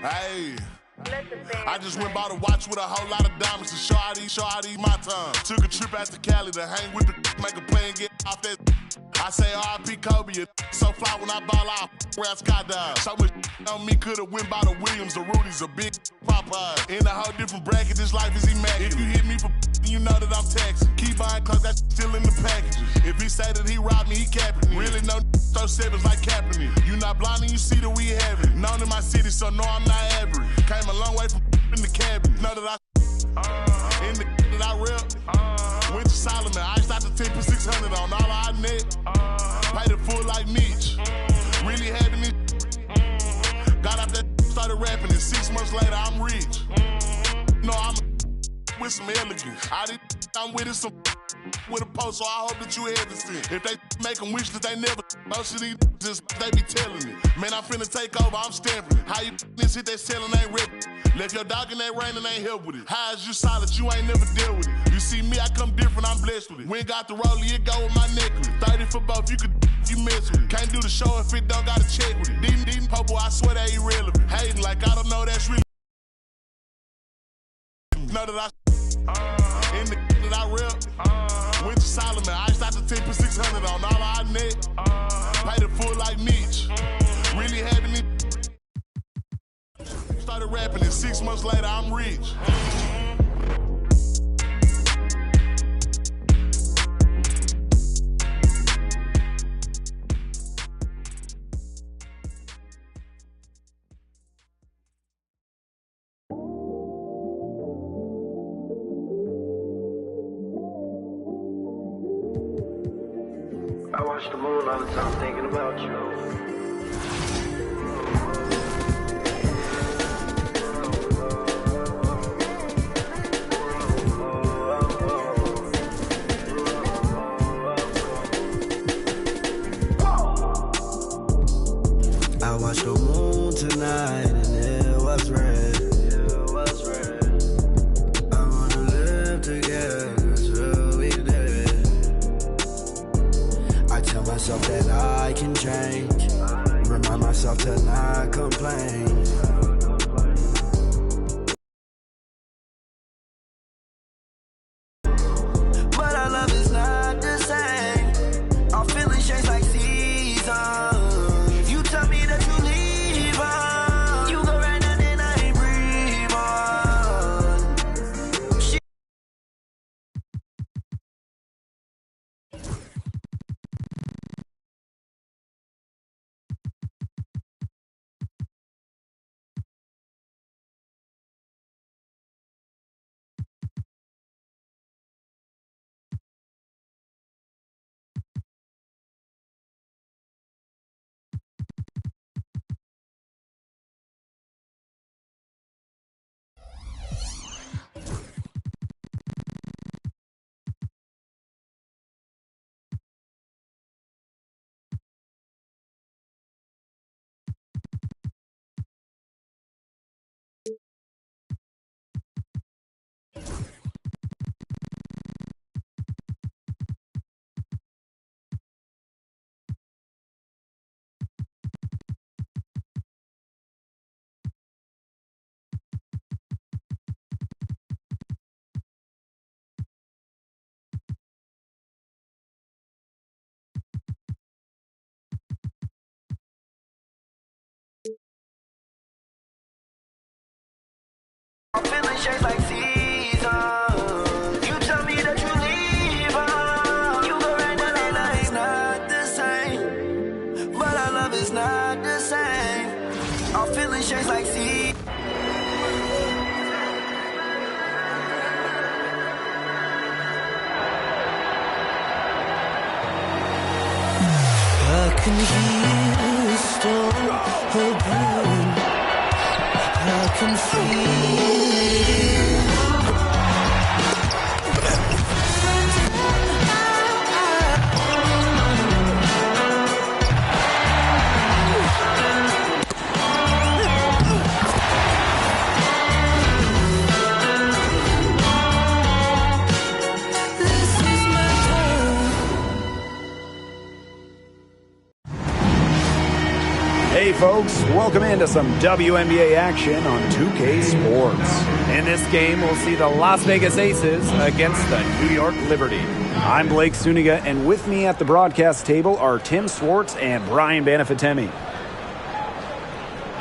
Hey, I just went bought a watch with a whole lot of diamonds to show how these my time. Took a trip out to Cali to hang with the make a play and get off that. I say R.I.P. Kobe, so fly when I ball out, where I skydive. So much on me, could've went by the Williams, the Rudies, a big Popeye. In a whole different bracket, this life is immaculate. If you hit me for you know that I'm taxing. Keep buying clothes, that still in the packages. If he say that he robbed me, he capping it. Really no throw sevens like Kaepernick. You not blind and you see that we have it. Known in my city, so no, I'm not average. Came a long way from in the cabinet. Know that I in the that I rep. Went to Solomon, I out the 10 for 600 on all our net. Paid it full like Mitch. Really having it. Got out that started rapping, and 6 months later I'm rich. No, I'm with some elegance. I'm with it some with a post, so I hope that you haven't seen. If they make them wish that they never, most of these just they be telling it. Man, I'm finna take over, I'm stamping it. How you this hit they selling ain't rip. Left your dog in that rain and ain't help with it. How is you solid, you ain't never dealt with it. You see me, I come different, I'm blessed with it. We ain't got the rollie, it go with my necklace. 30 for both, you could you mess with it. Can't do the show if it don't gotta check with it. Deep popo, I swear they irrelevant. Hating like I don't know that's really. Know that I in the that I rep. Went to Solomon, I out the 10 for 600 on all our net. Paid it full like Mitch. Really having it. Started rapping, and 6 months later I'm rich. I watch the moon all the time thinking about you. I watched the moon tonight and it was red. I wanna live together till we dead. I tell myself that I can change. Remind myself to not complain. But our love is not the same. Our feelings change like seasons. You tell me that you leave on. You go right now and I ain't breathe on. Our feelings change like seasons. You tell me that you leave on. You go right now and I ain't not the same. But our love is not the same. Our feelings change like seasons. I can hear the storm brewing. I can feel this is my time. folks. Welcome into some WNBA action on 2K Sports. In this game, we'll see the Las Vegas Aces against the New York Liberty. I'm Blake Suniga, and with me at the broadcast table are Tim Swartz and Brian Banafitemi.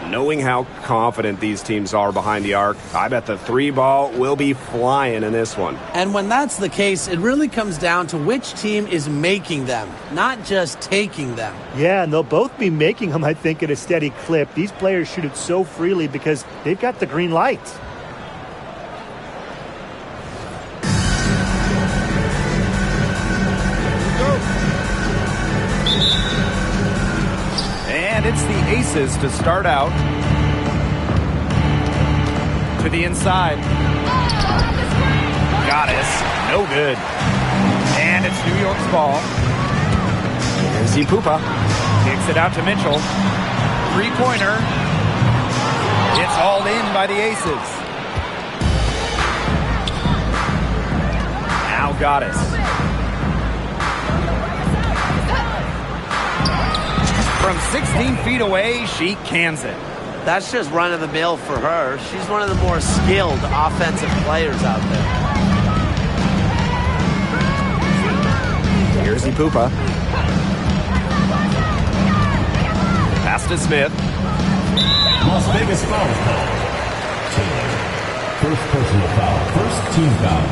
Knowing how confident these teams are behind the arc, I bet the three ball will be flying in this one. And when that's the case, it really comes down to which team is making them, not just taking them. Yeah, and they'll both be making them, I think, at a steady clip. These players shoot it so freely because they've got the green light. And it's the Aces to start out. To the inside. Goddess. No good. And it's New York's ball. Here's Pupa. Kicks it out to Mitchell. Three-pointer. It's hauled in by the Aces. Now Goddess. From 16 feet away, she cans it. That's just run-of-the-mill for her. She's one of the more skilled offensive players out there. Here's Pupa. Pass to Smith. Las Vegas foul call. Taylor. First personal foul. First team foul.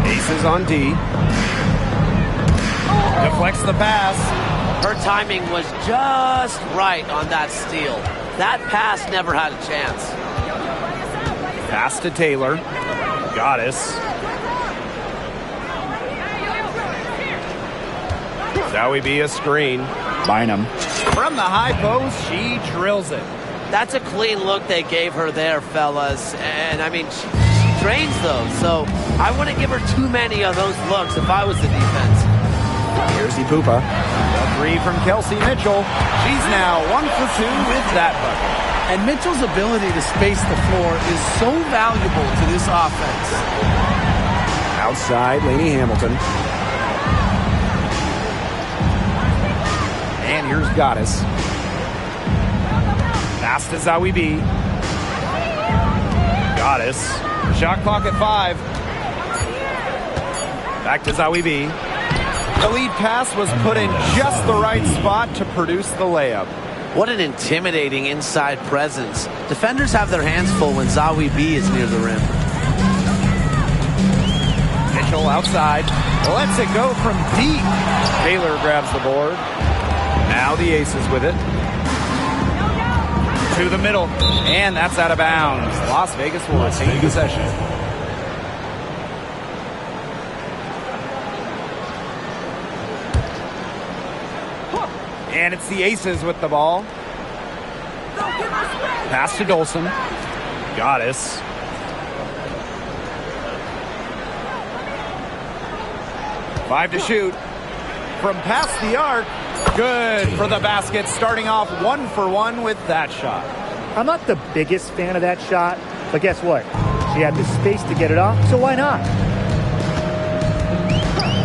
Aces on D. Deflects the pass. Her timing was just right on that steal. That pass never had a chance. Pass to Taylor. Goddess. Zowie B a screen. Bynum. From the high post, she drills it. That's a clean look they gave her there, fellas. And, I mean, she drains those. So I wouldn't give her too many of those looks if I was the defense. Here's Pupa. A three from Kelsey Mitchell. She's now 1 for 2 with that bucket. And Mitchell's ability to space the floor is so valuable to this offense. Outside, Lainey Hamilton. And here's Goddess. Pass to Zowie B. Goddess. Shot clock at 5. Back to Zowie B. The lead pass was put in just the right spot to produce the layup. What an intimidating inside presence. Defenders have their hands full when Zowie B is near the rim. Mitchell outside. Lets it go from deep. Taylor grabs the board. Now the Aces with it. To the middle. And that's out of bounds. Las Vegas will retain possession. And it's the Aces with the ball. Pass to Dolson. Goddess. Five to shoot. From past the arc. Good for the basket. Starting off 1 for 1 with that shot. I'm not the biggest fan of that shot, but guess what? She had the space to get it off, so why not?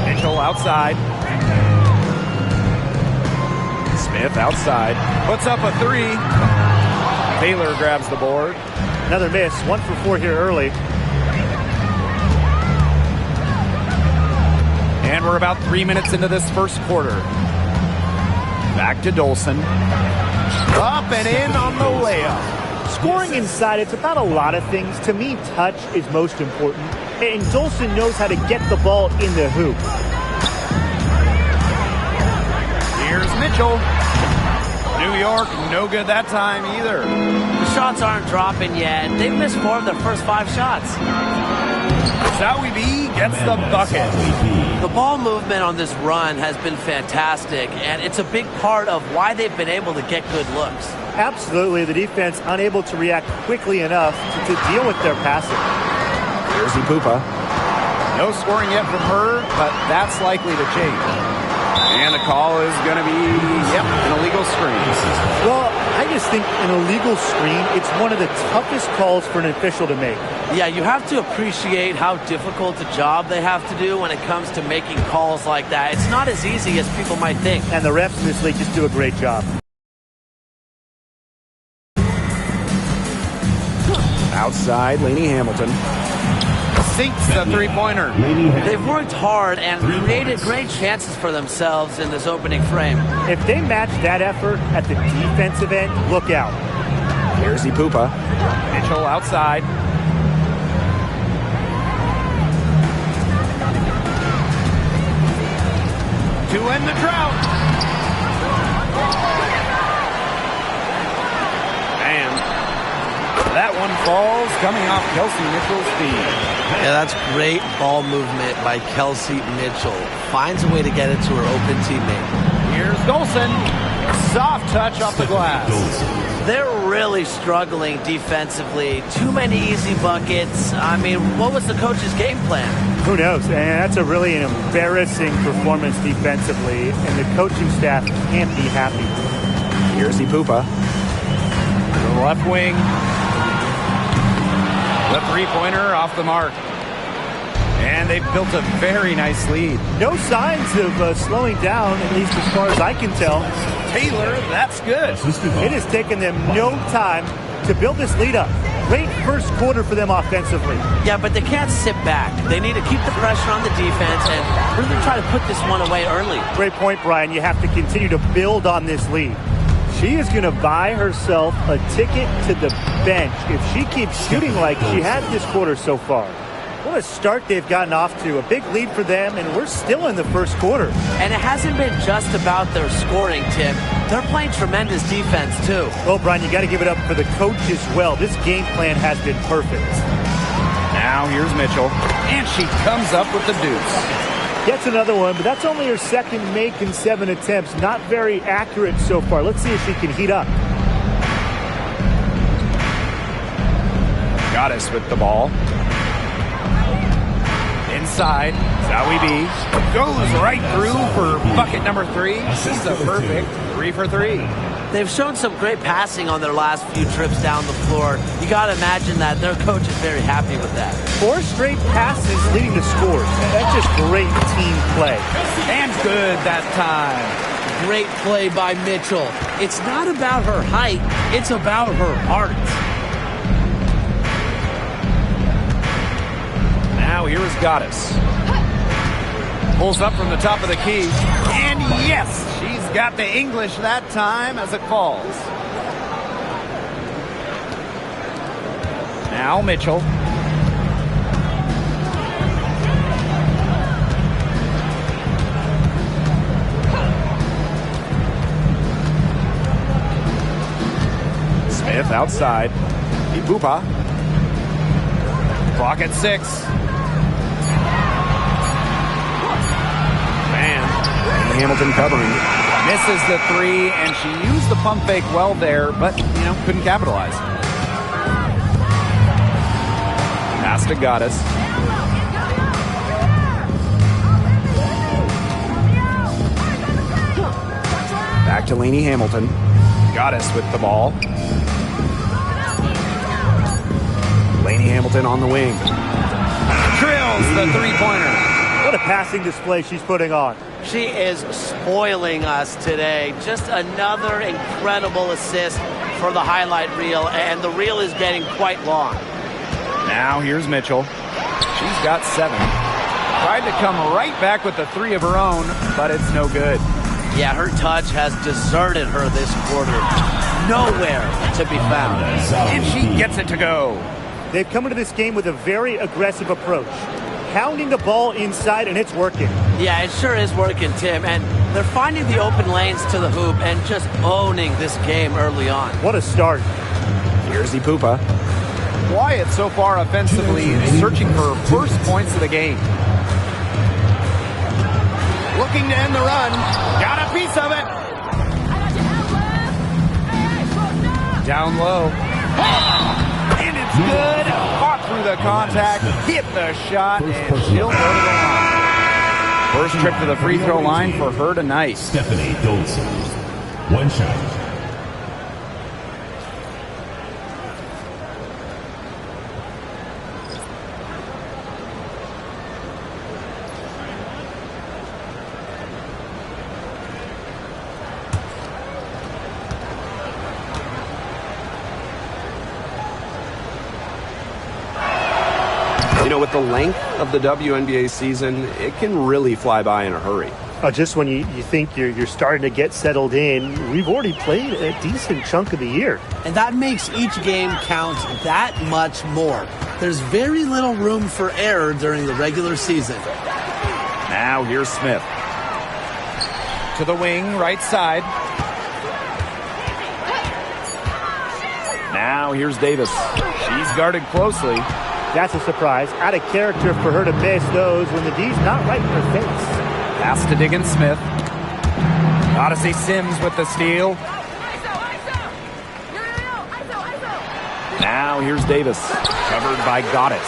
Mitchell outside. Smith outside. Puts up a three. Taylor grabs the board. Another miss. 1 for 4 here early. And we're about 3 minutes into this first quarter. Back to Dolson. Up and in on the layup. Scoring inside, it's about a lot of things. To me, touch is most important. And Dolson knows how to get the ball in the hoop. Here's Mitchell. New York, no good that time either. The shots aren't dropping yet. They've missed 4 of their first 5 shots. Zowie B gets the bucket. The ball movement on this run has been fantastic, and it's a big part of why they've been able to get good looks. Absolutely. The defense unable to react quickly enough to deal with their passing. Here's Pupa. No scoring yet from her, but that's likely to change. And the call is going to be, an illegal screen. Well, I just think an illegal screen, it's one of the toughest calls for an official to make. Yeah, you have to appreciate how difficult a job they have to do when it comes to making calls like that. It's not as easy as people might think. And the refs in this league just do a great job. Outside, Lainey Hamilton sinks the three-pointer. They've worked hard and created great chances for themselves in this opening frame. If they match that effort at the defensive end, look out. Here's Ipupa. Mitchell outside. To end the drought. And that one falls coming off Kelsey Mitchell's feet. Yeah, that's great ball movement by Kelsey Mitchell. Finds a way to get it to her open teammate. Here's Dolson. Soft touch off the glass. They're really struggling defensively. Too many easy buckets. I mean, what was the coach's game plan? Who knows? And that's a really an embarrassing performance defensively, and the coaching staff can't be happy. Here's Ipupa. The left wing. The three-pointer off the mark. And they've built a very nice lead. No signs of slowing down, at least as far as I can tell. Taylor, that's good. It has taken them no time to build this lead up. Great first quarter for them offensively. Yeah, but they can't sit back. They need to keep the pressure on the defense and really try to put this one away early. Great point, Brian. You have to continue to build on this lead. She is going to buy herself a ticket to the bench if she keeps shooting like she has this quarter so far. What a start they've gotten off to. A big lead for them, and we're still in the first quarter. And it hasn't been just about their scoring, Tim. They're playing tremendous defense, too. Well, Brian, you got to give it up for the coach as well. This game plan has been perfect. Now here's Mitchell, and she comes up with the deuce. Gets another one, but that's only her second make in 7 attempts. Not very accurate so far. Let's see if she can heat up. Goddess with the ball. Inside, Zowie B goes right through for bucket number 3. She's a perfect 3 for 3. They've shown some great passing on their last few trips down the floor. You got to imagine that their coach is very happy with that. 4 straight passes leading to scores. That's just great team play. And good that time. Great play by Mitchell. It's not about her height, it's about her heart. Now here is Goddess. Pulls up from the top of the key. And yes, she's got the English that time as it falls. Now Mitchell. Smith outside. Ipupa. Clock at 6. Hamilton covering. Misses the 3, and she used the pump fake well there, but, couldn't capitalize. Pass to Goddess. Back to Lainey Hamilton. Goddess with the ball. Lainey Hamilton on the wing. Drills the three-pointer. What a passing display she's putting on. She is spoiling us today. Just another incredible assist for the highlight reel, and the reel is getting quite long. Now here's Mitchell. She's got 7. Tried to come right back with the 3 of her own, but it's no good. Yeah, her touch has deserted her this quarter. Nowhere to be found. And she gets it to go. They've come into this game with a very aggressive approach. Pounding the ball inside, and it's working. Yeah, it sure is working, Tim. And they're finding the open lanes to the hoop and just owning this game early on. What a start. Here's Ipupa. Quiet so far offensively, searching for her first points of the game. Looking to end the run. Got a piece of it. Down low. And it's good. Fought through the contact, hit the shot, and she'll go to the line. First trip to the free throw line for her tonight. Stephanie Dolson. One shot. With the length of the WNBA season, it can really fly by in a hurry. Just when you think you're starting to get settled in, we've already played a decent chunk of the year. And that makes each game count that much more. There's very little room for error during the regular season. Now here's Smith. To the wing, right side. Now here's Davis. She's guarded closely. That's a surprise. Out of character for her to miss those when the D's not right in her face. Pass to Diggins Smith. Odyssey Sims with the steal. Now here's Davis. Covered by Goddess.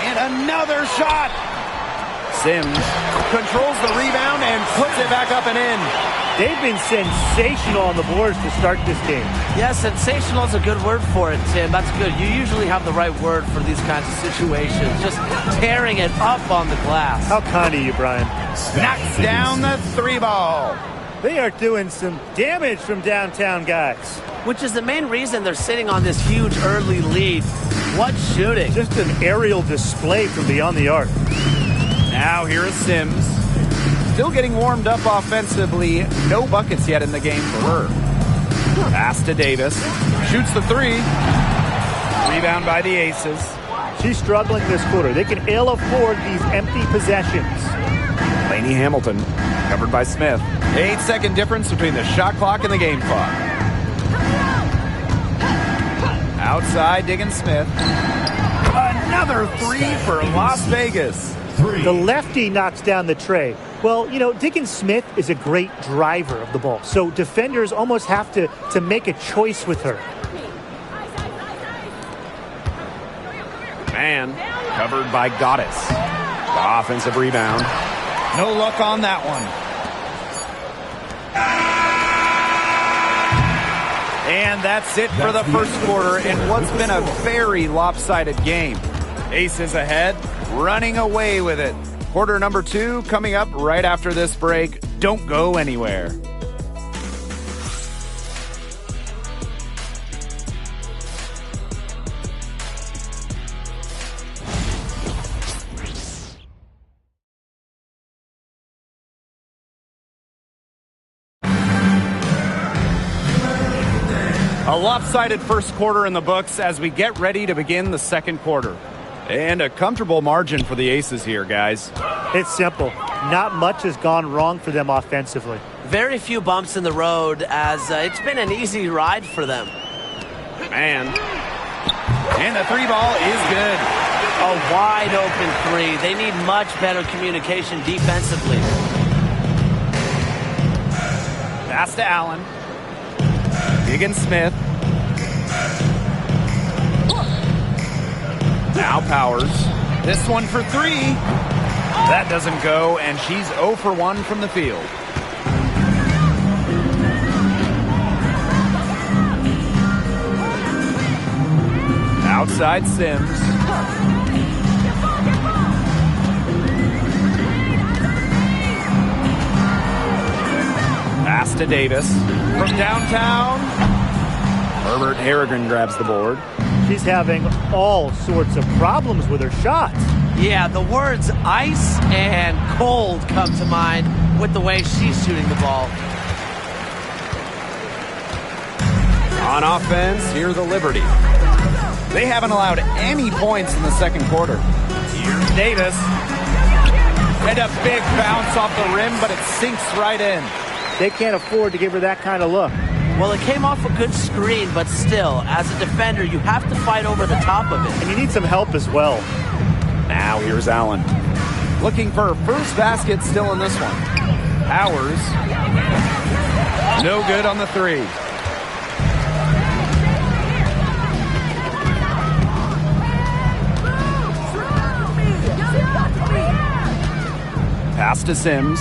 And another shot. Sims controls the rebound and puts it back up and in. They've been sensational on the boards to start this game. Yeah, sensational is a good word for it, Tim. That's good. You usually have the right word for these kinds of situations. Just tearing it up on the glass. How kind of you, Brian. Knocks down the three ball. They are doing some damage from downtown, guys. Which is the main reason they're sitting on this huge early lead. What shooting. Just an aerial display from beyond the arc. Now here is Sims. Still getting warmed up offensively. No buckets yet in the game for her. Pass to Davis. Shoots the three. Rebound by the Aces. She's struggling this quarter. They can ill afford these empty possessions. Lainey Hamilton, covered by Smith. 8-second difference between the shot clock and the game clock. Outside, Diggins Smith. Another three for Las Vegas. The lefty knocks down the tray. Well, you know, Diggins Smith is a great driver of the ball, so defenders almost have to make a choice with her. Man, covered by Goddess. The offensive rebound. No luck on that one. And that's it for the first quarter in what's been a very lopsided game. Aces ahead, running away with it. Quarter number 2 coming up right after this break. Don't go anywhere. A lopsided first quarter in the books as we get ready to begin the second quarter. And a comfortable margin for the Aces here, guys. It's simple. Not much has gone wrong for them offensively. Very few bumps in the road as it's been an easy ride for them. Man. And the three ball is good. A wide open three. They need much better communication defensively. Pass to Allen. Diggins Smith. Now Powers. This one for three. That doesn't go, and she's 0 for 1 from the field. Outside Sims. Pass to Davis. From downtown, Herbert Harrigan grabs the board. She's having all sorts of problems with her shots. Yeah, the words ice and cold come to mind with the way she's shooting the ball. On offense, here's the Liberty. They haven't allowed any points in the second quarter. Here's Davis. And a big bounce off the rim, but it sinks right in. They can't afford to give her that kind of look. Well, it came off a good screen, but still, as a defender, you have to fight over the top of it. And you need some help as well. Now here's Allen. Looking for her first basket still in this one. Powers. No good on the three. Pass to Sims.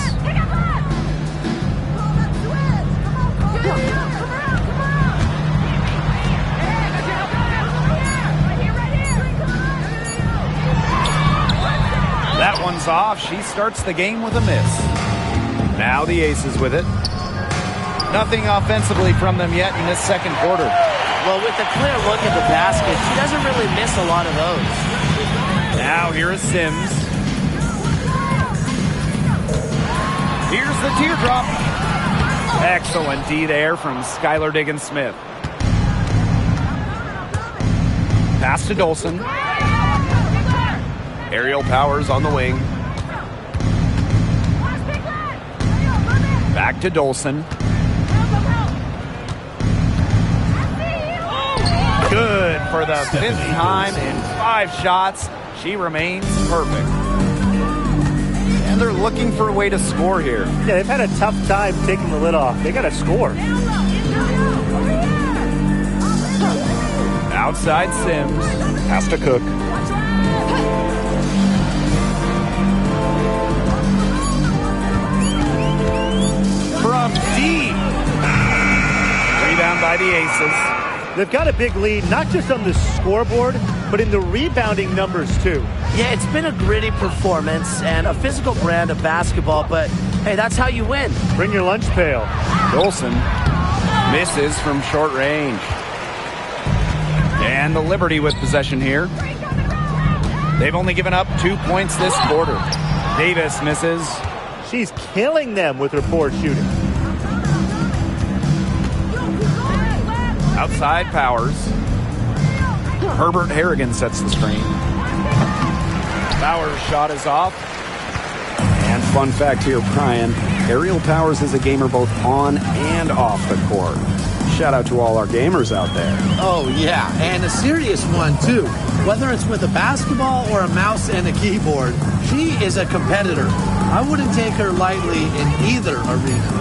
That one's off. She starts the game with a miss. Now the Aces with it. Nothing offensively from them yet in this second quarter. Well, with a clear look at the basket, she doesn't really miss a lot of those. Now here is Sims. Here's the teardrop. Excellent D there from Skylar Diggins-Smith. Pass to Dolson. Aerial Powers on the wing. Back to Dolson. Good for the fifth time in 5 shots. She remains perfect. And they're looking for a way to score here. Yeah, they've had a tough time taking the lid off. They got to score. Outside Sims. Pass to Cook. From deep. Rebound by the Aces. They've got a big lead, not just on the scoreboard, but in the rebounding numbers, too. Yeah, it's been a gritty performance and a physical brand of basketball, but, hey, that's how you win. Bring your lunch pail. Dolson misses from short range. And the Liberty with possession here. They've only given up 2 points this quarter. Davis misses. She's killing them with her poor shooting. Outside Powers. Herbert Harrigan sets the screen. Powers' shot is off. And fun fact here, Brian, Aerial Powers is a gamer both on and off the court. Shout out to all our gamers out there. Oh, yeah, and a serious one, too. Whether it's with a basketball or a mouse and a keyboard, she is a competitor. I wouldn't take her lightly in either arena.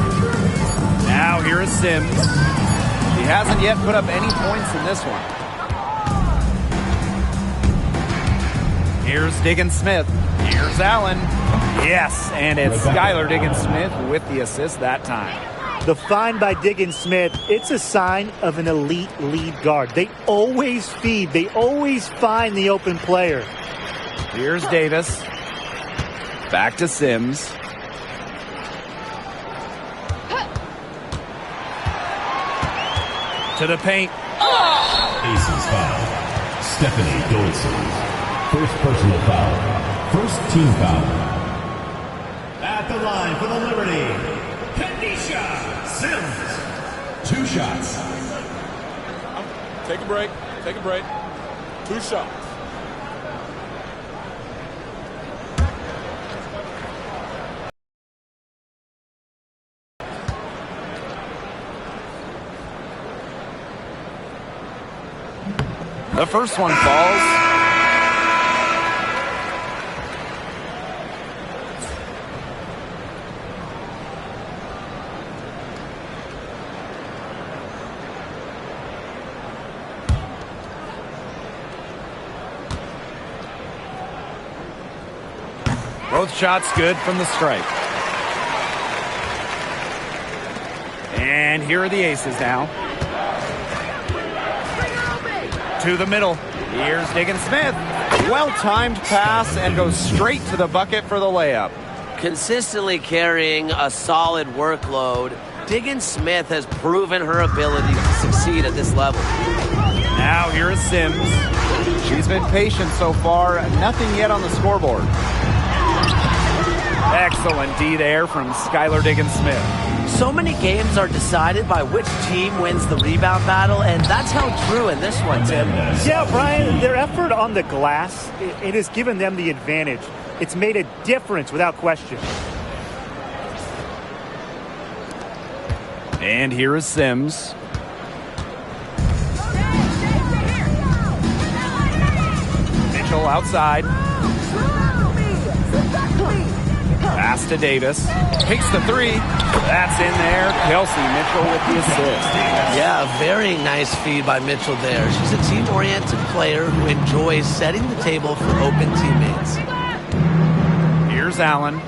Now here is Sims. He hasn't yet put up any points in this one. Here's Diggins-Smith. Here's Allen. Yes, and it's Skylar Diggins-Smith with the assist that time. The find by Diggins-Smith, it's a sign of an elite lead guard. They always feed. They always find the open player. Here's Davis. Back to Sims. To the paint. Aces foul. Stephanie Dolson. First personal foul. First team foul. At the line for the Liberty, Kenisha Sims. 2 shots. Take a break. Take a break. 2 shots. The first one falls. Both shots good from the stripe. And here are the Aces now. To the middle. Here's Diggins-Smith. Well-timed pass and goes straight to the bucket for the layup. Consistently carrying a solid workload, Diggins-Smith has proven her ability to succeed at this level. Now here is Sims. She's been patient so far. Nothing yet on the scoreboard. Excellent D there from Skylar Diggins-Smith. So many games are decided by which team wins the rebound battle, and that's how true in this one, Tim. Yeah, Brian, their effort on the glass, it has given them the advantage. It's made a difference without question. And here is Sims. Mitchell outside. Pass to Davis. Takes the 3. That's in there. Kelsey Mitchell with the assist. Yeah, a very nice feed by Mitchell there. She's a team-oriented player who enjoys setting the table for open teammates. Here's Allen.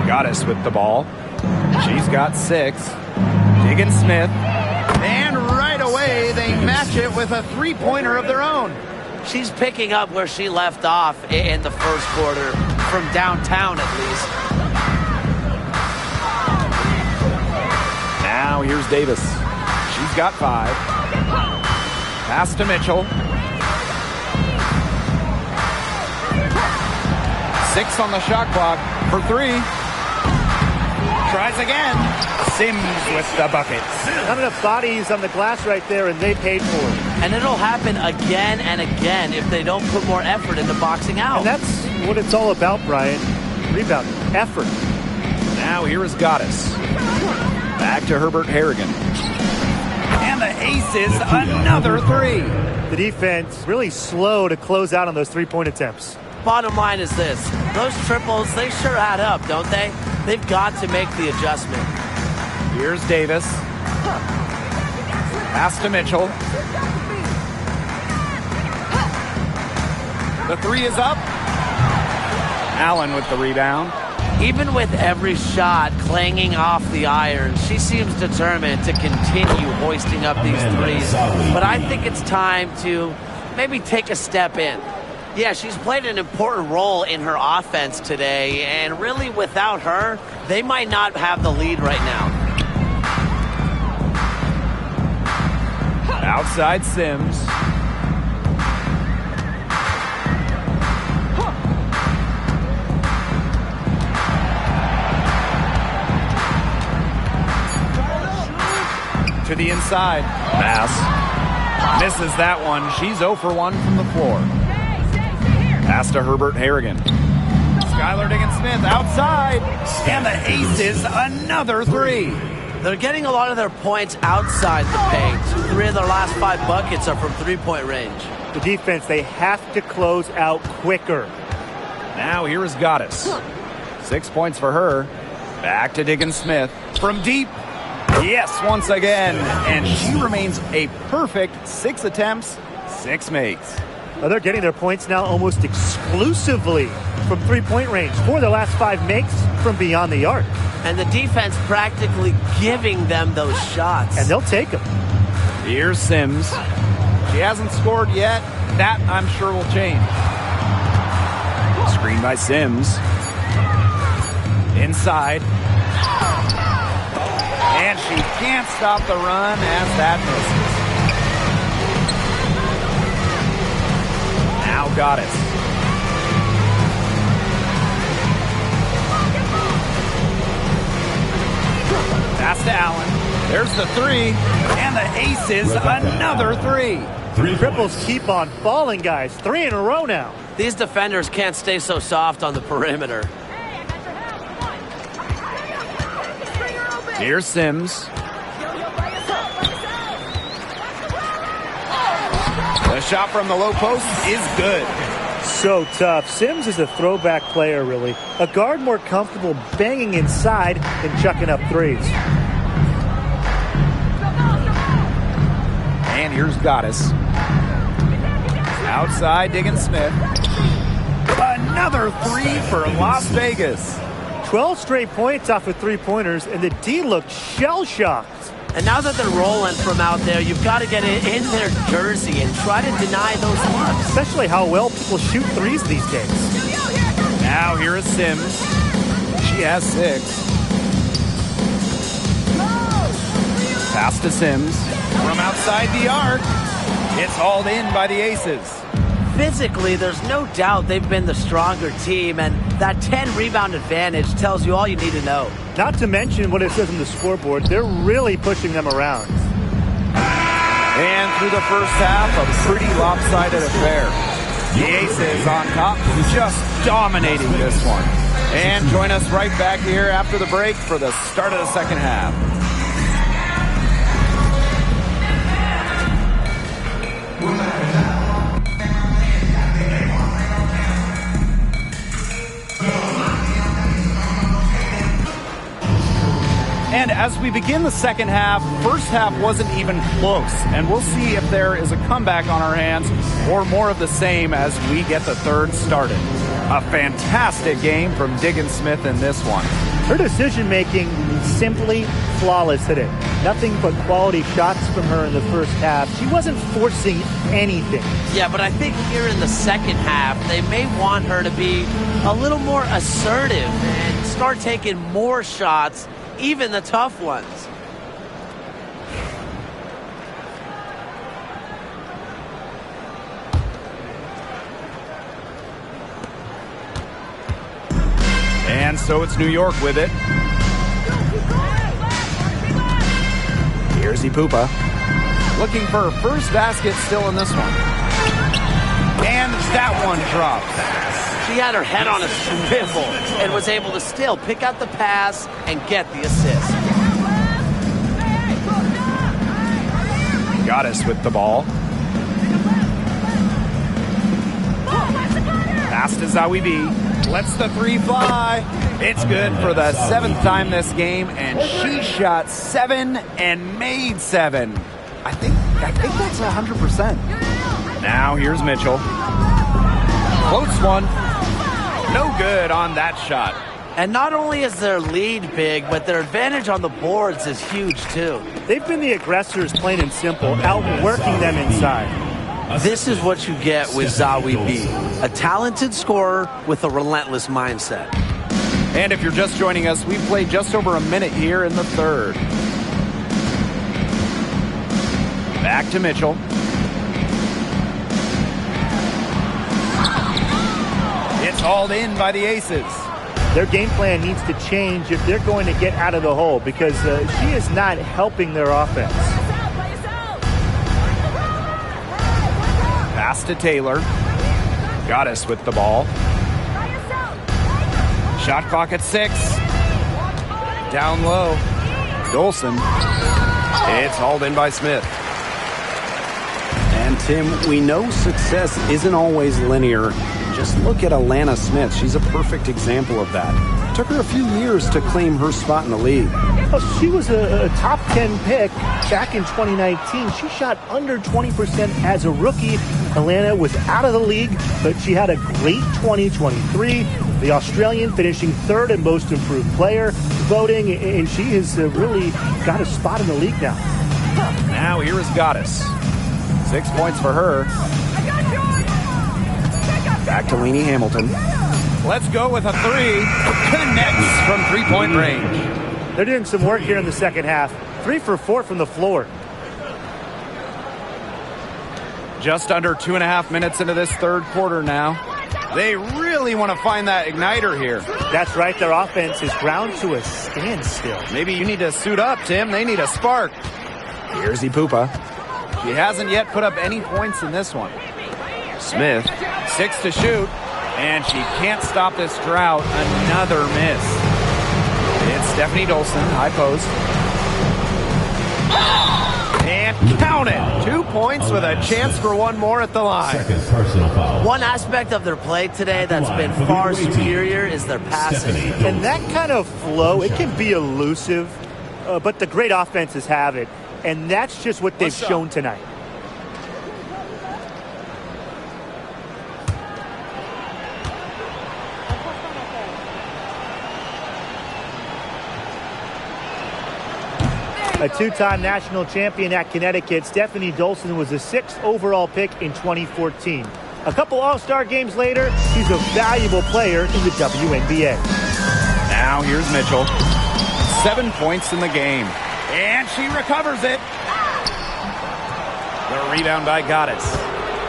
Goddess with the ball. She's got 6. Diggins-Smith. And right away, they match it with a three-pointer of their own. She's picking up where she left off in the first quarter, from downtown at least. Now here's Davis. She's got 5. Pass to Mitchell. 6 on the shot clock for 3. Tries again. Sims with the bucket. Not enough bodies on the glass right there, and they paid for it. And it'll happen again and again if they don't put more effort into boxing out. And that's what it's all about, Brian. Rebound, effort. Now here is Goddess. Back to Herbert Harrigan. And the aces, another 3. The defense really slow to close out on those three-point attempts. Bottom line is this. Those triples, they sure add up, don't they? They've got to make the adjustment. Here's Davis. Pass to Mitchell. The 3 is up. Allen with the rebound. Even with every shot clanging off the iron, she seems determined to continue hoisting up these threes. But I think it's time to maybe take a step in. Yeah, she's played an important role in her offense today, and really without her, they might not have the lead right now. Outside Sims. To the inside. Pass. Misses that one. She's 0 for 1 from the floor. Pass to Herbert Harrigan. Skylar Diggins-Smith outside. And the aces, another 3. They're getting a lot of their points outside the paint. 3 of their last 5 buckets are from three-point range. The defense, they have to close out quicker. Now here is Goddess. 6 points for her. Back to Diggins-Smith. From deep. Yes, once again. And she remains a perfect 6 attempts, 6 makes. Now they're getting their points now almost exclusively from three-point range. 4 of their last 5 makes from beyond the arc. And the defense practically giving them those shots. And they'll take them. Here's Sims. She hasn't scored yet. That, I'm sure, will change. Screen by Sims. Inside. And she can't stop the run as that misses. Now Goddess. Pass to Allen. There's the 3. And the aces, another 3. Triples keep on falling, guys. 3 in a row now. These defenders can't stay so soft on the perimeter. Here's Sims. The shot from the low post is good. So tough. Sims is a throwback player, really. A guard more comfortable banging inside than chucking up threes. And here's Goddess. Outside, Diggins-Smith. Another 3 for Las Vegas. 12 straight points off of three-pointers, and the D looked shell-shocked. And now that they're rolling from out there, you've got to get it in their jersey and try to deny those looks. Especially how well people shoot threes these days. Now here is Sims. She has 6. Pass to Sims. From outside the arc. It's hauled in by the aces. Physically, there's no doubt they've been the stronger team, and that 10-rebound advantage tells you all you need to know. Not to mention what it says on the scoreboard, they're really pushing them around. And through the first half, a pretty lopsided affair. The aces on top, just dominating this one. And join us right back here after the break for the start of the second half. And as we begin the second half, first half wasn't even close. And we'll see if there is a comeback on our hands or more of the same as we get the third started. A fantastic game from Diggins-Smith in this one. Her decision-making simply flawless today. Nothing but quality shots from her in the first half. She wasn't forcing anything. Yeah, but I think here in the second half, they may want her to be a little more assertive and start taking more shots, even the tough ones. And so it's New York with it. Here's Ipupa. Looking for her first basket still in this one. And that one drops. She had her head on a swivel and was able to still pick out the pass and get the assist. Goddess with the ball. Pass to Zawi B. Lets the three fly. It's good for the 7th time this game, and she shot 7 and made 7. I think that's 100%. Now here's Mitchell. Close one. No good on that shot. And not only is their lead big, but their advantage on the boards is huge too. They've been the aggressors, plain and simple, outworking them inside. This is what you get with Zawi B, a talented scorer with a relentless mindset. And if you're just joining us, we've played just over a minute here in the third. Back to Mitchell. It's hauled in by the Aces. Their game plan needs to change if they're going to get out of the hole, because she is not helping their offense. Pass to Taylor. Goddess with the ball. Shot clock at 6. Down low. Dolson. It's hauled in by Smith. And Tim, we know success isn't always linear. Just look at Alana Smith. She's a perfect example of that. It took her a few years to claim her spot in the league. Well, she was a top 10 pick back in 2019. She shot under 20% as a rookie. Alana was out of the league, but she had a great 2023. The Australian finishing 3rd in most improved player voting, and she has really got a spot in the league now. Now here is Goddess. 6 points for her. Back to Lainey Hamilton. Let's go with a 3. Connects from 3-point range. They're doing some work here in the second half. 3 for 4 from the floor. Just under 2.5 minutes into this third quarter now. They really want to find that igniter here. That's right. Their offense is ground to a standstill. Maybe you need to suit up, Tim. They need a spark. Here's Ipupa. She hasn't yet put up any points in this one. Smith, 6 to shoot, and she can't stop this drought. Another miss. It's Stephanie Dolson, high post. And count it. 2 points with a chance for one more at the line. Second personal foul. One aspect of their play today that's been far superior is their passing. And that kind of flow, it can be elusive, but the great offenses have it. And that's just what they've shown tonight. A 2-time national champion at Connecticut, Stephanie Dolson was the 6th overall pick in 2014. A couple All-Star games later, she's a valuable player in the WNBA. Now here's Mitchell. 7 points in the game. And she recovers it. The rebound by Goddess.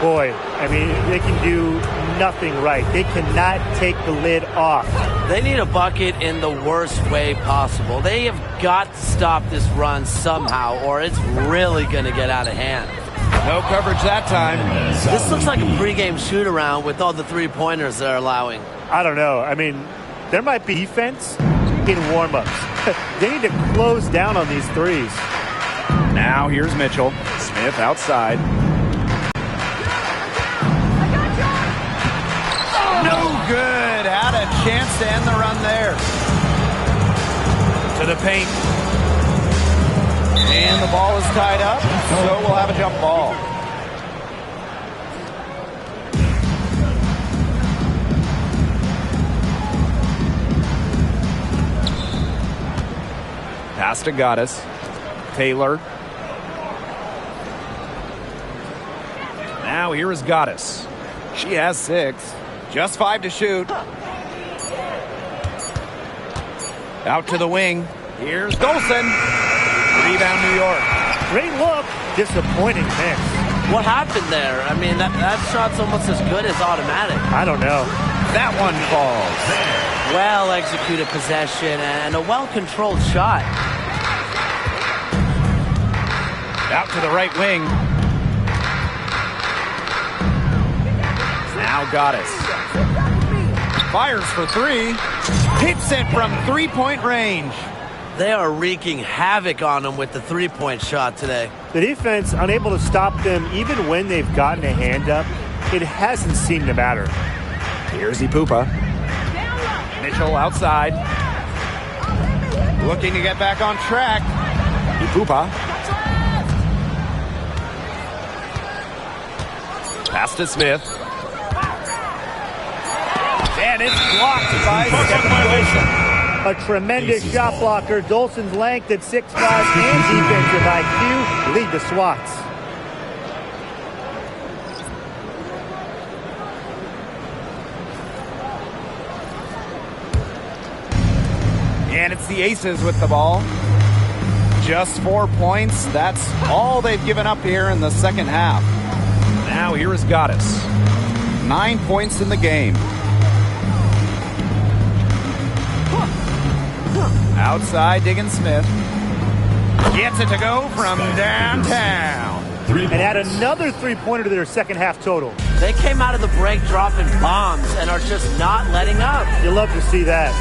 Boy, I mean, they can do nothing right. They cannot take the lid off. They need a bucket in the worst way possible. They have got to stop this run somehow, or it's really going to get out of hand. No coverage that time. This looks like a pregame shoot-around with all the three-pointers they're allowing. I don't know. I mean, there might be defense in warm-ups. They need to close down on these threes. Now here's Mitchell. Smith outside. No good. Had a chance to end the run there. To the paint. And the ball is tied up, so we'll have a jump ball. Pass to Goddess. Taylor. Now here is Goddess. She has 6. Just 5 to shoot. Out to the wing. Here's Dolson. Rebound, New York. Great look. Disappointing miss. What happened there? I mean, that shot's almost as good as automatic. I don't know. That one falls. Well-executed possession and a well-controlled shot. Out to the right wing. Now Goddess. Fires for 3. Hits it from 3-point range. They are wreaking havoc on them with the three-point shot today. The defense unable to stop them even when they've gotten a hand up. It hasn't seemed to matter. Here's Ipupa. Mitchell outside. Looking to get back on track. Ipupa. Pass to Smith. And it's blocked by Dolson. A tremendous shot blocker. Dolson's length at 6'5" and defensive IQ lead the SWATs. And it's the Aces with the ball. Just 4 points. That's all they've given up here in the second half. Now here is Goddess. 9 points in the game. Outside, Diggins Smith. Gets it to go from downtown. And add another three-pointer to their second half total. They came out of the break dropping bombs and are just not letting up. You love to see that.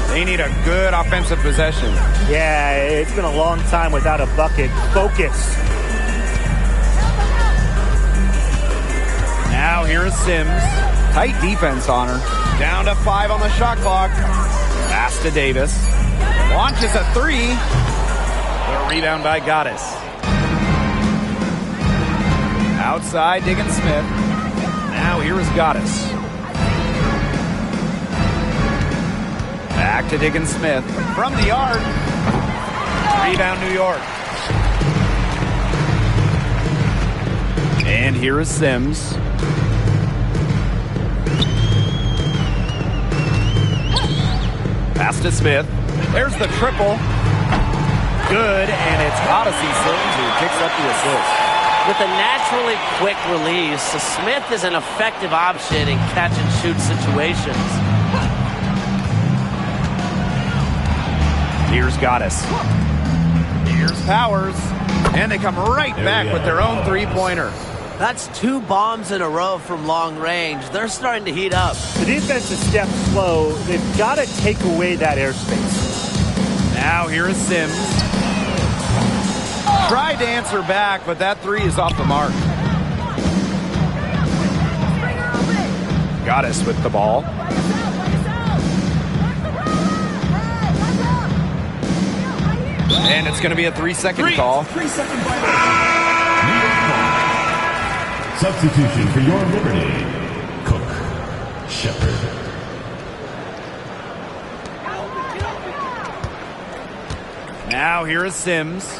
They need a good offensive possession. Yeah, it's been a long time without a bucket. Focus. Now here is Sims. Tight defense on her. Down to 5 on the shot clock. Pass to Davis. Launches a 3. The rebound by Goddess. Outside, Diggins Smith. Now here is Goddess. Back to Diggins Smith. From the arc. Rebound, New York. And here is Sims. Pass to Smith. There's the triple. Good, and it's Odyssey Sims who picks up the assist. With a naturally quick release, Smith is an effective option in catch-and-shoot situations. Here's Goddess. Here's Powers. And they come right back with their own three-pointer. That's 2 bombs in a row from long range. They're starting to heat up. The defense is stepped slow. They've got to take away that airspace. Now here is Sims. Tried to answer back, but that 3 is off the mark. Goddess with the ball. And it's going to be a 3-second call. 3-second substitution for your Liberty. Cook. Shepard. Now here is Sims.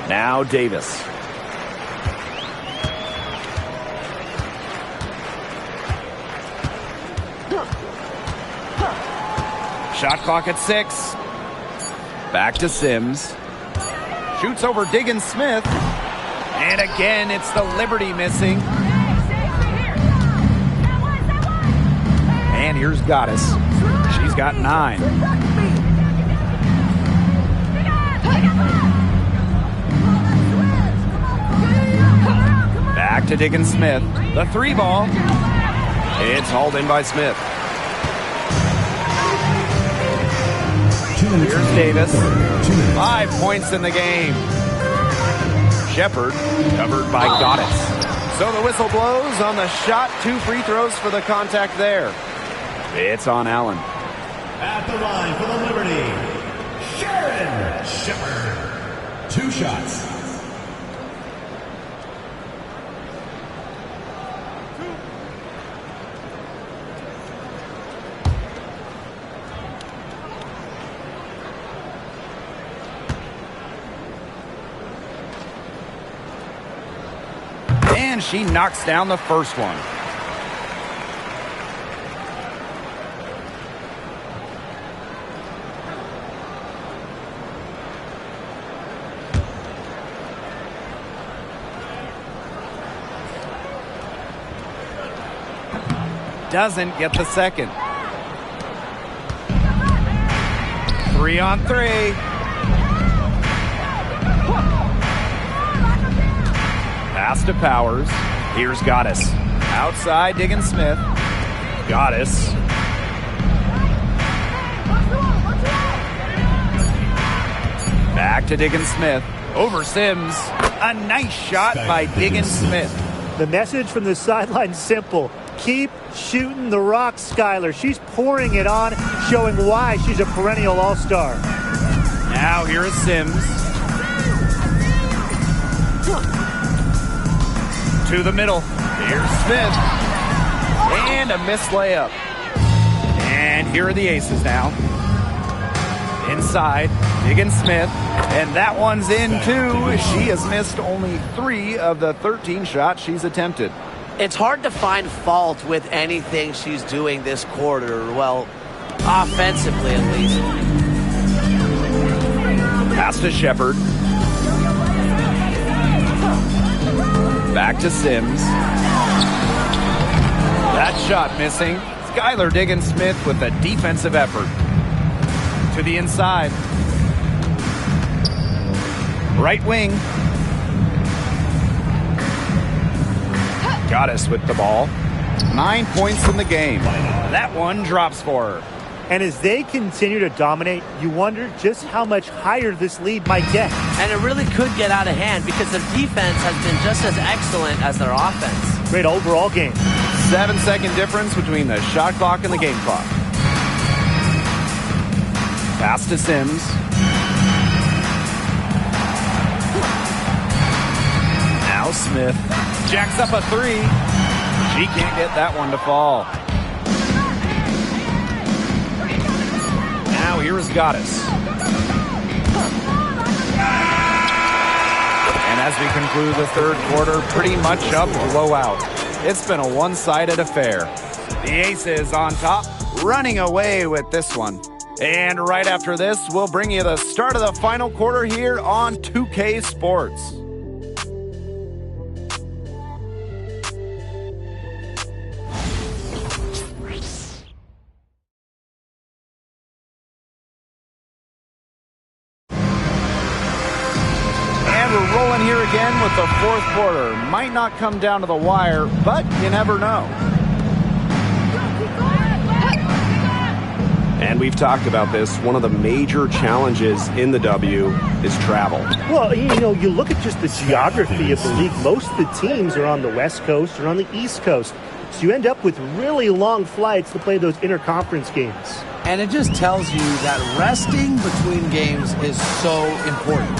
Now Davis. Shot clock at 6. Back to Sims. Shoots over Diggins Smith. And again, it's the Liberty missing. And here's Goddess. She's got 9. Back to Diggins Smith. The 3 ball. It's hauled in by Smith. Here's Davis. 5 points in the game. Shepard covered by Goddess. So the whistle blows on the shot. 2 free throws for the contact there. It's on Allen. At the line for the Liberty, Sharon Shepard. 2 shots. And she knocks down the first one. Doesn't get the second. 3-on-3. Pass to Powers. Here's Goddess. Outside, Diggin Smith. Goddess. Back to Diggin Smith. Over Sims. A nice shot by Diggin Smith. The message from the sideline simple. Keep shooting the rock, Skylar. She's pouring it on, showing why she's a perennial all-star. Now here is Sims. To the middle. Here's Smith. And a missed layup. And here are the Aces now. Inside, Diggin Smith. And that one's in too. She has missed only 3 of the 13 shots she's attempted. It's hard to find fault with anything she's doing this quarter. Well, offensively at least. Pass to Shepard. Back to Sims. That shot missing. Skylar Diggin Smith with a defensive effort. To the inside. Right wing. Goddess with the ball. 9 points in the game. That one drops for her. And as they continue to dominate, you wonder just how much higher this lead might get. And it really could get out of hand because their defense has been just as excellent as their offense. Great overall game. 7-second difference between the shot clock and the game clock. Pass to Sims. Now Smith jacks up a 3. She can't get that one to fall. Now here is Goddess. And as we conclude the third quarter, pretty much a blowout. It's been a one-sided affair. The Aces on top, running away with this one. And right after this, we'll bring you the start of the final quarter here on 2K Sports. Rolling here again with the fourth quarter. Might not come down to the wire, but you never know. And we've talked about this. One of the major challenges in the W is travel. Well, you know, you look at just the geography of the league. Most of the teams are on the West Coast or on the East Coast. So you end up with really long flights to play those interconference games. And it just tells you that resting between games is so important.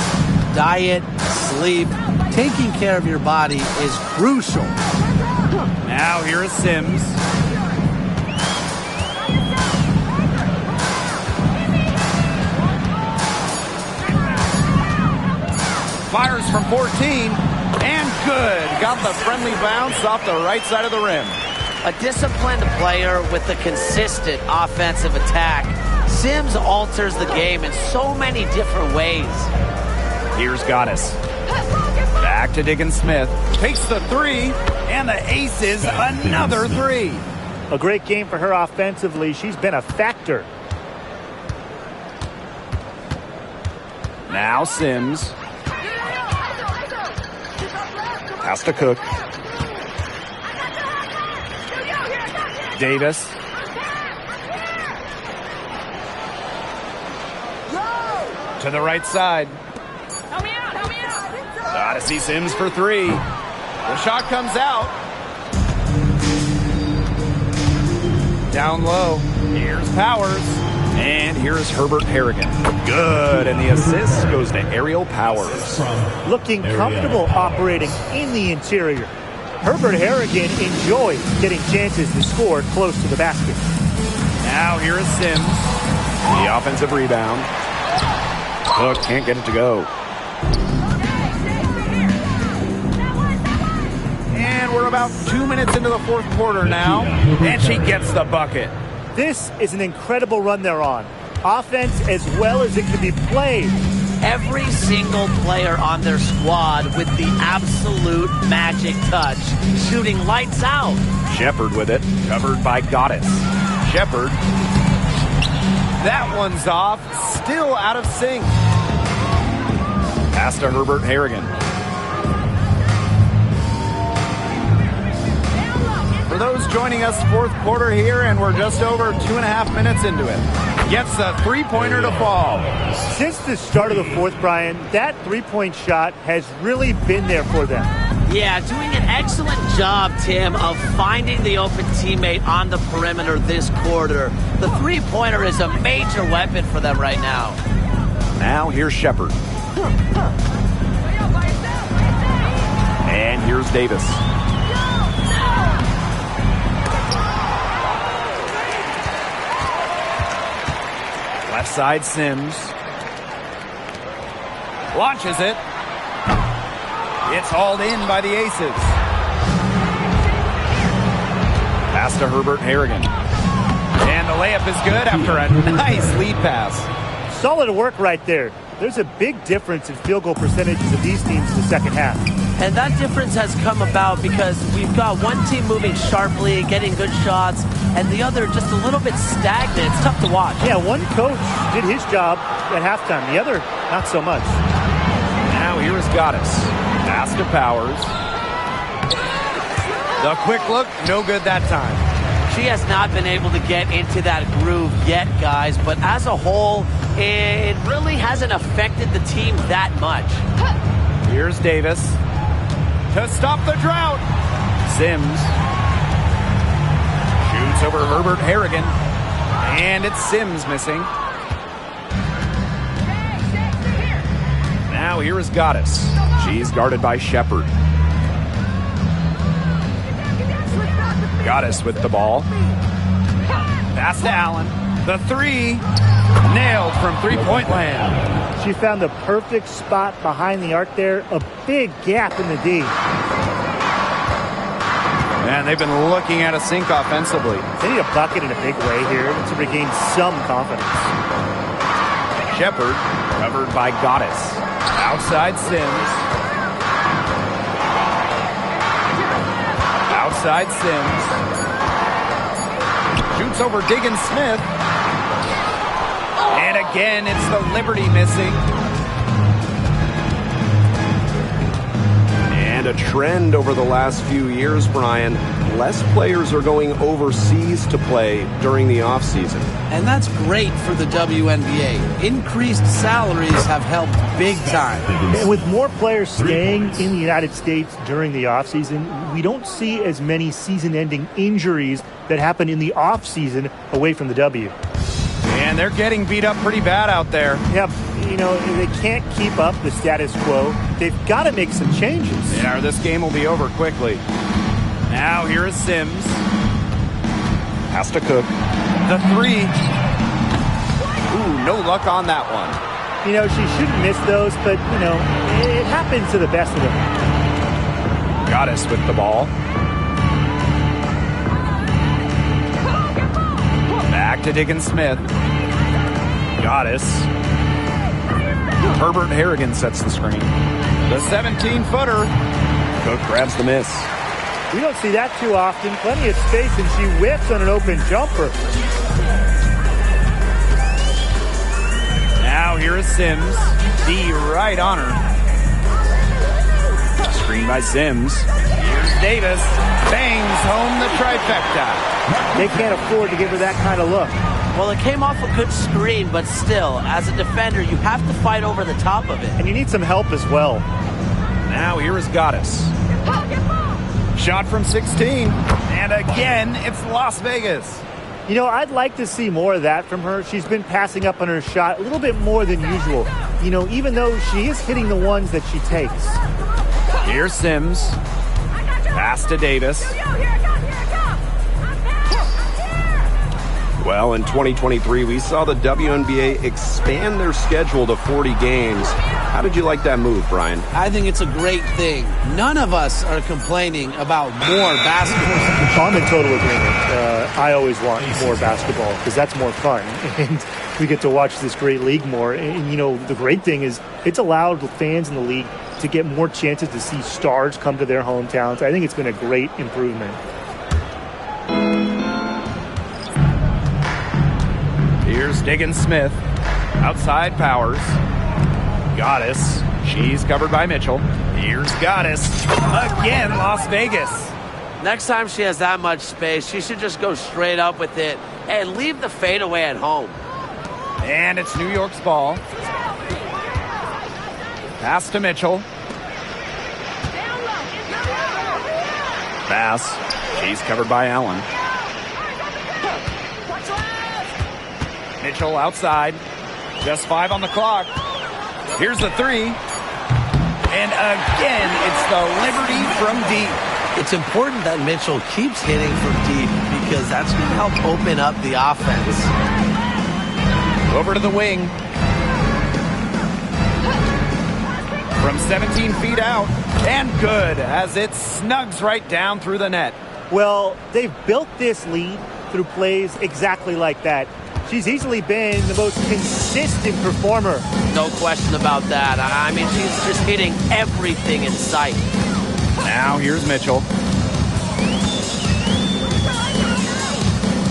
Diet, sleep, taking care of your body is crucial. Now here is Sims. Fires from 14, and good. Got the friendly bounce off the right side of the rim. A disciplined player with a consistent offensive attack. Sims alters the game in so many different ways. Here's Goddess. Back to Diggin Smith. Takes the 3, and the Aces another 3. A great game for her offensively. She's been a factor. Now Sims. Pass to Cook. Davis. To the right side. Odyssey Sims for 3. The shot comes out. Down low. Here's Powers. And here's Herbert Harrigan. Good. And the assist goes to Ariel Powers. Looking comfortable operating in the interior. Herbert Harrigan enjoys getting chances to score close to the basket. Now here is Sims. The offensive rebound. Cook can't get it to go. about 2 minutes into the fourth quarter now, and she gets the bucket. This is an incredible run they're on. Offense as well as it can be played. Every single player on their squad with the absolute magic touch, shooting lights out. Shepard with it, covered by Goddess. Shepard. That one's off, still out of sync. Pass to Herbert Harrigan. For those joining us, fourth quarter here, and we're just over 2.5 minutes into it. Gets the three-pointer to fall. Since the start of the fourth, Brian, that three-point shot has really been there for them. Yeah, doing an excellent job, Tim, of finding the open teammate on the perimeter this quarter. The three-pointer is a major weapon for them right now. Now here's Shepard. And here's Davis. Left side, Sims. Launches it. It's hauled in by the Aces. Pass to Herbert Harrigan. And the layup is good after a nice lead pass. Solid work right there. There's a big difference in field goal percentages of these teams in the second half. And that difference has come about because we've got one team moving sharply, getting good shots, and the other just a little bit stagnant. It's tough to watch. Yeah, one coach did his job at halftime. The other, not so much. Now here is Goddess. Pass to Powers. The quick look, no good that time. She has not been able to get into that groove yet, guys, but as a whole, it really hasn't affected the team that much. Here's Davis to stop the drought. Sims shoots over Herbert Harrigan, and it's Sims missing. Now here is Goddess. She's guarded by Shepard. Goddess with the ball. Pass to Allen. The three, nailed from three-point land. She found the perfect spot behind the arc there. A big gap in the D. Man, they've been looking at a sink offensively. They need a bucket in a big way here to regain some confidence. Shepard, covered by Goddess. Outside Sims. Outside Sims. Shoots over Diggins Smith. And again, it's the Liberty missing. And a trend over the last few years, Brian. Less players are going overseas to play during the offseason. And that's great for the WNBA. Increased salaries have helped big time. And with more players staying in the United States during the offseason, we don't see as many season-ending injuries that happen in the offseason away from the W. And they're getting beat up pretty bad out there. Yeah, you know, they can't keep up the status quo. They've got to make some changes. Yeah, or this game will be over quickly. Now here is Sims. Has to Cook. The three. Ooh, no luck on that one. You know, she shouldn't miss those, but, you know, it happens to the best of them. Goddess with the ball. Back to Diggins Smith. Goddess. Herbert Harrigan sets the screen. The 17-footer. Cook grabs the miss. We don't see that too often. Plenty of space, and she whips on an open jumper. Now here is Sims. D right on her. Screen by Sims. Here's Davis. Bangs home the trifecta. They can't afford to give her that kind of look. Well, it came off a good screen, but still, as a defender, you have to fight over the top of it. And you need some help as well. Now here is Goddess. Shot from 16. And again, it's Las Vegas. You know, I'd like to see more of that from her. She's been passing up on her shot a little bit more than usual. You know, even though she is hitting the ones that she takes. Here's Sims. Pass to Davis. Well, in 2023, we saw the WNBA expand their schedule to 40 games. How did you like that move, Brian? I think it's a great thing. None of us are complaining about more basketball. I'm in total agreement. I always want more basketball because that's more fun. And we get to watch this great league more. And, you know, the great thing is it's allowed fans in the league to get more chances to see stars come to their hometowns. I think it's been a great improvement. Here's Diggins Smith. Outside Powers. Goddess. She's covered by Mitchell. Here's Goddess. Again, Las Vegas. Next time she has that much space, she should just go straight up with it and leave the fadeaway at home. And it's New York's ball. Pass to Mitchell. Pass. She's covered by Allen. Mitchell outside. Just 5 on the clock. Here's the 3. And again, it's the Liberty from deep. It's important that Mitchell keeps hitting from deep because that's going to help open up the offense. Over to the wing. From 17 feet out. And good as it snugs right down through the net. Well, they've built this lead through plays exactly like that. She's easily been the most consistent performer. No question about that. I mean, she's just hitting everything in sight. Now here's Mitchell.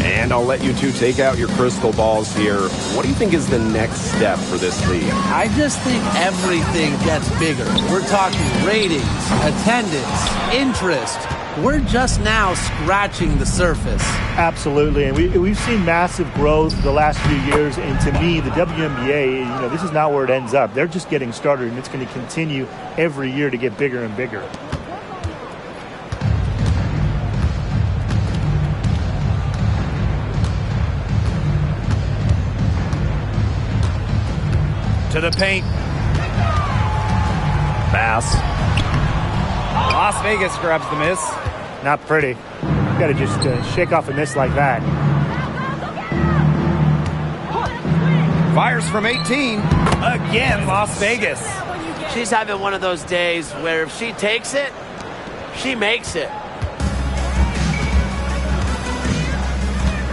And I'll let you two take out your crystal balls here. What do you think is the next step for this league? I just think everything gets bigger. We're talking ratings, attendance, interest. We're just now scratching the surface. Absolutely, and we've seen massive growth the last few years, and to me, the WNBA, you know, this is not where it ends up. They're just getting started, and it's going to continue every year to get bigger and bigger. To the paint. Pass. Las Vegas grabs the miss. Not pretty. You got to just shake off a miss like that. Fires from 18. Again, Las Vegas. She's having one of those days where if she takes it, she makes it.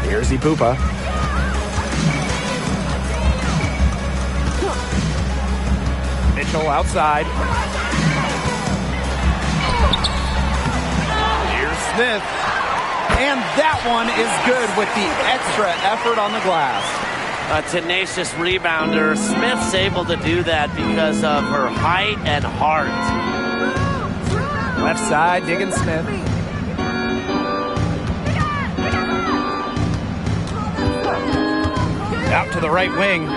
Here's Ipupa. Mitchell outside. Here's Smith. And that one is good with the extra effort on the glass. A tenacious rebounder. Smith's able to do that because of her height and heart. Left side, Diggins Smith. Out to the right wing.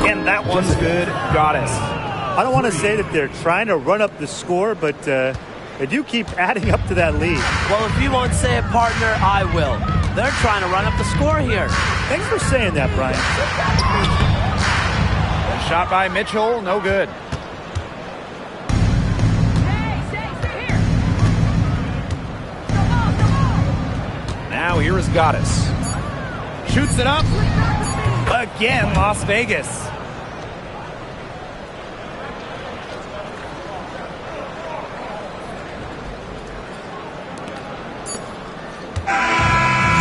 And that one's good. Goddess. I don't want to say that they're trying to run up the score, but they do keep adding up to that lead. Well, if you won't say it, partner, I will. They're trying to run up the score here. Thanks for saying that, Brian. Shot by Mitchell, no good. Now here is Goddess. Shoots it up. Again, Las Vegas.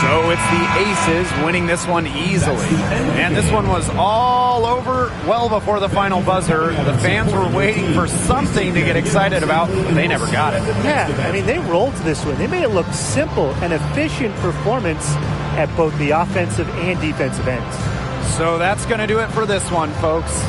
So it's the Aces winning this one easily. And this one was all over well before the final buzzer. The fans were waiting for something to get excited about, but they never got it. Yeah, I mean, they rolled this one. They made it look simple and efficient performance at both the offensive and defensive ends. So that's going to do it for this one, folks.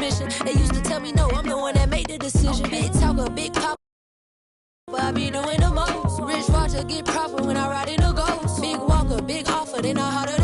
permission. They used to tell me no, I'm the one that made the decision. Big talker, big pop, but I be doing the most. Rich Roger get proper when I ride in a ghost. Big walker, big offer, they know how to